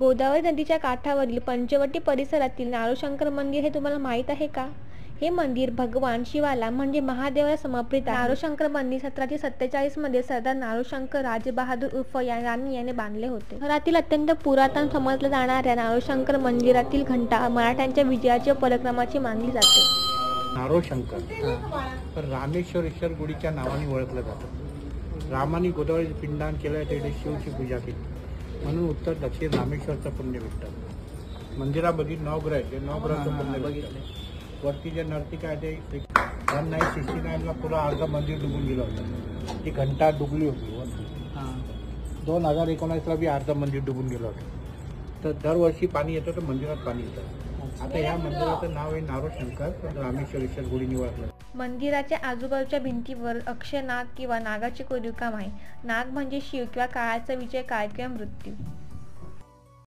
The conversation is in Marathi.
गोदावरी नदीच्या काठावरील पंचवटी परिसरातील नारोशंकर मंदिर हे तुम्हाला माहीत आहे का? हे मंदिर भगवान शिवाला म्हणजे महादेवाला समर्पित आहे. नारोशंकर मंदिर 1747 मध्ये सरदार नारोशंकर राजबहादूर उर्फ राणी याने बांधले होते. शहरातील अत्यंत पुरातन समजल्या जाणाऱ्या नारोशंकर मंदिरातील घंटा मराठ्यांच्या विजयाची पराक्रमाची मानली जाते. नारोशंकर तर रामेश्वर गुडीच्या नावाने ओळखलं जातं. रामाने गोदावरी पिंडदान केलं, तिथे शिवची पूजा केली म्हणून उत्तर दक्षिण रामेश्वरचं पुण्य भेटतं. मंदिरामध्ये नवग्रह आहे, ते नवग्रहाचं पुण्य भेटतं. वरती जे नर्तिका आहे ते 1969ला पुरा अर्ध मंदिर डुबून गेलं होतं. ती घंटा डुबली होती वरती. 2019ला बी अर्ध मंदिर डुबून गेलं होतं. तर दरवर्षी पाणी येतं तर मंदिरात पाणी येतं. आता या मंदिराचं नाव आहे नारोशंकर, पण रामेश्वर गुढीने ओळखलं. मंदिराच्या आजूबाजूच्या भिंतीवर अक्षय नाग किंवा नागाचे कोरीवकाम आहे. नाग म्हणजे शिव किंवा काळाचा विजय, काळ किंवा मृत्यू.